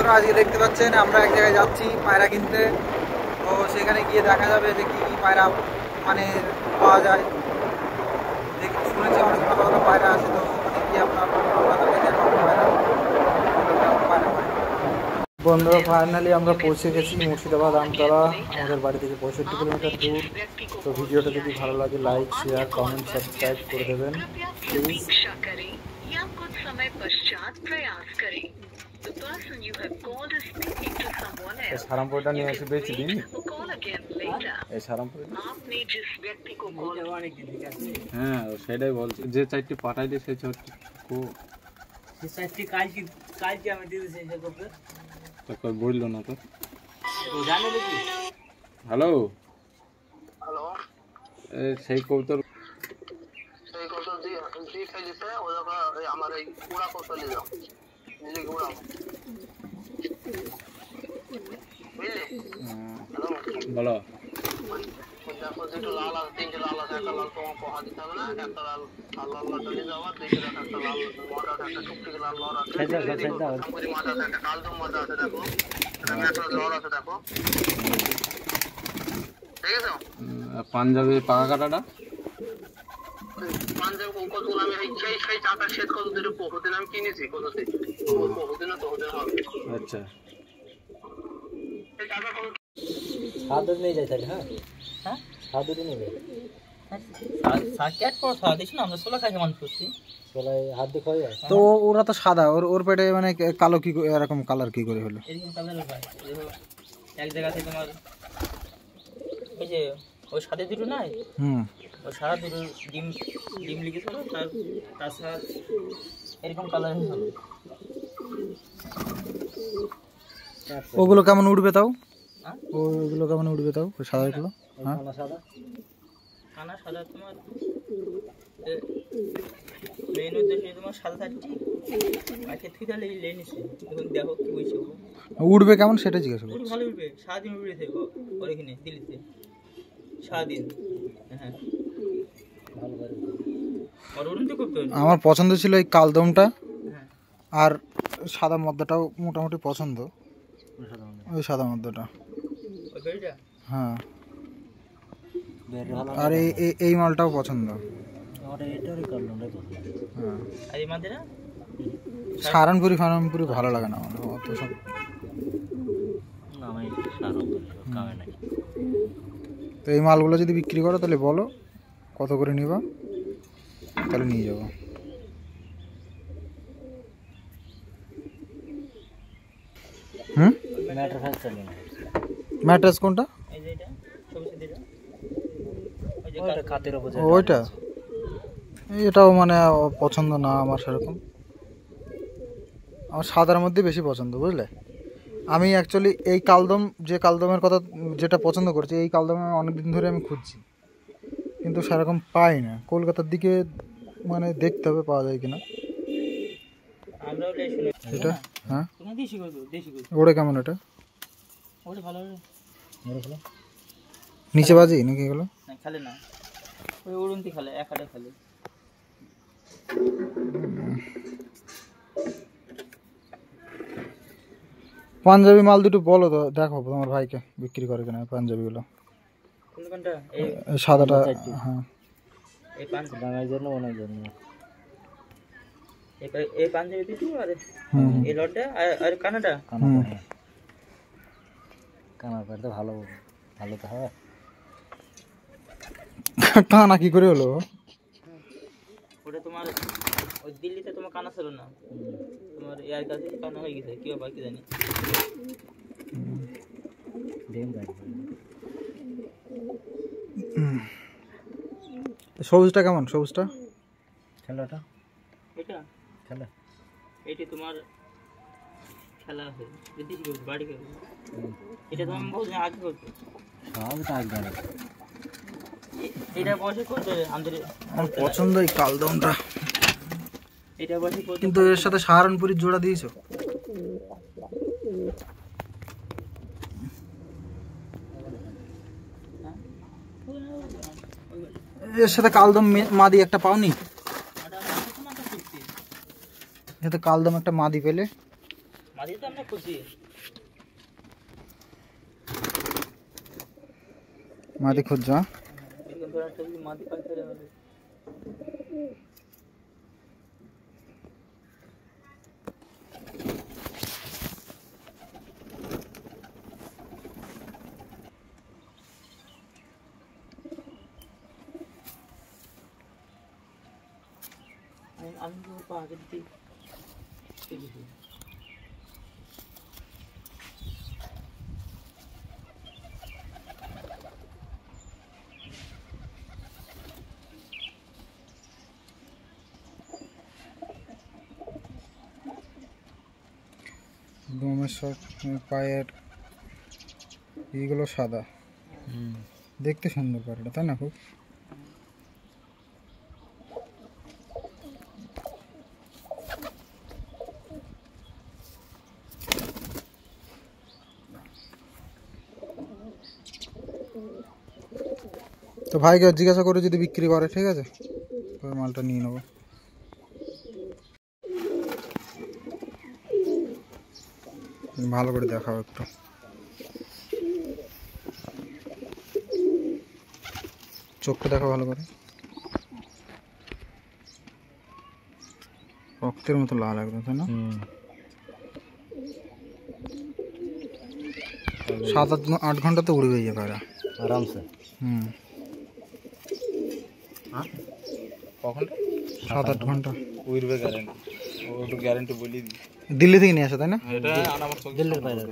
বন্ধুরা, আজকে দেখতে পাচ্ছেন আমরা এক জায়গায় যাচ্ছি পায়রা কিনতে। তো সেখানে গিয়ে দেখা যাবে যে কী কী পায়রা মানে পাওয়া যায়। শুনেছি অনেক ভালো ভালো পায়রা আছে, তো ওখানে গিয়ে আপনাদেরকে দেখাবো পায়রা। বন্ধুরা, ফাইনালি আমরা পৌঁছে গেছি মুর্শিদাবাদ আমতলা। আমাদের বাড়ি থেকে 65 কিলোমিটার দূর। তো ভিডিওটা যদি ভালো লাগে লাইক, শেয়ার, কমেন্ট, সাবস্ক্রাইব করে দেবেন প্লিজ। সারামপুরটা নিয়ে এসে বেশি দিন এই সারামপুরে। হ্যাঁ, সেটাই বলছি, যে চারটি পাঠাইলে সেই চারটি কালকে আমি দিয়ে দিয়েছি। বললো না তো। হ্যালো, সেই কৌতর আমার এই উড়া কৌশল বলো। দেখো, দুটো লাল আছে, তিনটে লাল আছে, একটা লাল তোমার পোহা দিতে হবে না, একটা লাল লাল চলে যাওয়া, দুইটা দেখো, একটা লাল মাথা আছে, একটা টুকটুকি লাল লড় আছে, মাথা আছে, একটা কালদম মাথা আছে, দেখো একটা লড় আছে, দেখো ঠিক আছে। পাঞ্জাবি পাকা কাটাটা পাঞ্জাবি কতগুলো আমি সেই চাকা শেষ কত দুটো বহুদিন আমি কিনেছি, কত বহুদিন না বহুদিন হবে। আচ্ছা, এই চাকা কত সাদর নিয়ে যায় তাহলে। হ্যাঁ হ্যাঁ, সাদরই নেবে। তো ওরা তো সাদা, ওর পেটে মানে কালো কি এরকম কালার কি করে হলো? এক জায়গাতে তোমার ওই যে ওই সাদে দুটো নাই, ওই সাদা দুটো ডিম ডিম লিখেছিল, তার সাথে এরকম কালার হলো। ওগুলো কেমন উঠবে তাও? ওগুলো কেমন উঠবে তাও ওই সাদাগুলো? হ্যাঁ, কানা সাদা তোমার মেন উদ্দেশ্য তোমার সাদা থাকছি আজকে তুই তাহলে লেনিছে। এখন দেখো কি হয়েছে, উঠবে কেমন সেটা জিজ্ঞাসা করছি। ভালো উঠবে, সারাদিন উড়ে থাকবে ওর এখানে দিল্লিতে সারাদিন। হ্যাঁ, ভালো ভালো। আর উড়তে করতে আমার পছন্দ ছিল এই কালদমটা, আর সাদা মদ্দাটাও মোটামুটি পছন্দ। ওই সাদা মদ্দাটা, হ্যাঁ, আর এই মালটাও পছন্দ। সারানপুরি ফারানপুরি ভালো লাগে না আমার অত সব। তো এই মালগুলো যদি বিক্রি করো তাহলে বলো কত করে নিবা, তাহলে নিয়ে যাবো। ম্যাট্রেস কোনটা? ওইটা, এটাও মানে পছন্দ না আমার সেরকম। আমার সাদার মধ্যে বেশি পছন্দ, বুঝলে। আমি অ্যাকচুয়ালি এই কালদম, যে কালদমের কথা যেটা পছন্দ করছি, এই কালদম অনেকদিন ধরে আমি খুঁজছি, কিন্তু সেরকম পাই না। কলকাতার দিকে মানে দেখতে হবে পাওয়া যায় কিনা। এটা হ্যাঁ, ওটা কেমন? এটা নিচে বাজি নাকি এগুলো? খালে না, ওই উড়ন্তি খালে, এক হাতে খালে। পাঞ্জাবি মাল দুটো বলো তো, দেখো তোমার ভাইকে বিক্রি করে কিনা পাঞ্জাবিগুলো। সাদাটা, হ্যাঁ, এই পাঞ্জাবি দিছি, আর এই লটটা আর কানাটা কানা পেটে ভালো ভালো তো হবে। কানা কি করে হলো? ওটা তোমার ওই দিল্লিতে তোমার কানা ছিল না, তোমার এর কাছে কানা হয়ে গেছে, কি বাকি জানি। সবুজটা কেমন? সবুজটা খেলাটা, এটা খেলা, এইটা তোমার খেলা আছে বাড়ি খেলা। এটা তো আমি বলছি আগে করতে, সবটা আগে। এটা বসে করতে আমাদের পছন্দ এই কালদমটা। এটা বসে করতে, কিন্তু এর সাথে সাহারানপুরির জোড়া দিয়েছো। এর সাথে কালদম মাদি একটা পাওনি? এতে কালদম একটা মাদি পেলে মাঝে তো আমরা খুঁজি মাদি খুঁজছো মাদি পাইতে হবে আমি তো আগের দিক দমেশ্বর পায়ের এইগুলো সাদা, দেখতে সুন্দর পায়রাটা, তাই না? খুব তো ভাইকে জিজ্ঞাসা করে যদি বিক্রি করে, ঠিক আছে, তবে মালটা নিয়ে নেবো। ভালো করে দেখাও একটু। চোখটা দেখো ভালো করে, রক্তের মতো লাল একদম, তাই না? 7-8 ঘন্টাতে উড়বে ইয়ে পায়রা আরামসে। কখন? 7-8 ঘন্টা উড়বে, গ্যারেন্টি। ও একটু গ্যারেন্টি বলি দিই। দিল্লি থেকে নিয়ে আসে, তাই না? এটা আমার দিল্লির পায়রা।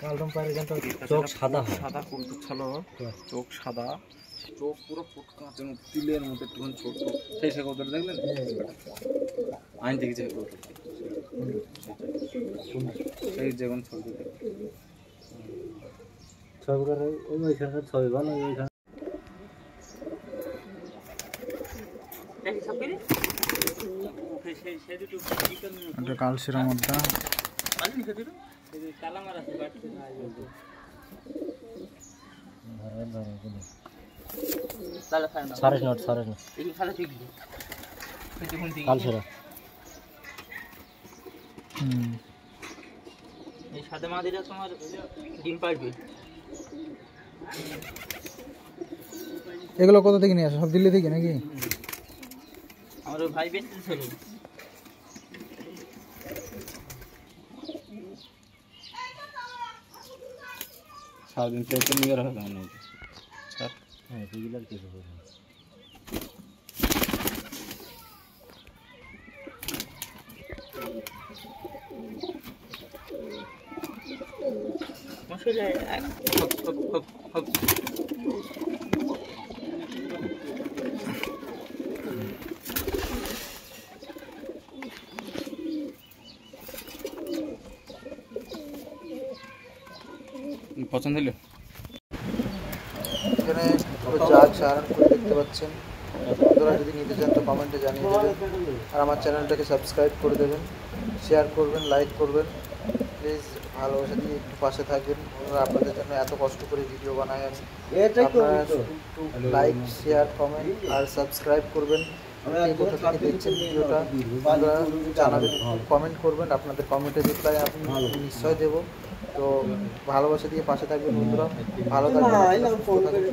কালদম পায়রা কিন্তু চোখ সাদা, সাদা কুলটু ছালো, চোখ সাদা, চোখ পুরো ফুটকাঁচের মতো, তিলের মতো একটুখানি ছোট। সেই সে কত দেখলেন? আইন দেখেছে সেই যেমন ছবি ওইখানকার ছবি ভালো। একটা কালশিরা মধ্যে এই সাদা মাদিটা তোমার ডিম পারবে। এগুলো কোথা থেকে নিয়ে আসে? সব দিল্লি থেকে নাকি? আমার ভাই বেঁচেছিল। সারাদিন পেটে নিয়ে রাখা কেমন হয়েছে স্যার? হ্যাঁ, রেগুলার কিছু করে পছন্দ হলো। এখানে পুরো জাগ সারান করে দেখতে পাচ্ছেন। আপনারা যদি নিতে চান তো কমেন্টে জানিয়ে দেবেন, আর আমার চ্যানেলটাকে সাবস্ক্রাইব করে দেবেন, শেয়ার করবেন, লাইক করবেন। প্লিজ ভালোবাসা দিয়ে একটু পাশে থাকবেন। আপনাদের জন্য এত কষ্ট করে ভিডিও বানাই আমি। আপনারা একটু লাইক, শেয়ার, কমেন্ট আর সাবস্ক্রাইব করবেন। কোথা থেকে দেখছেন ভিডিওটা আপনারা জানাবেন, কমেন্ট করবেন। আপনাদের কমেন্টের রিপ্লাই আমি নিশ্চয় দেবো। তো ভালোবাসা দিয়ে পাশে থাকবেন বন্ধুরা, ভালো থাকবেন, সুস্থ থাকবেন।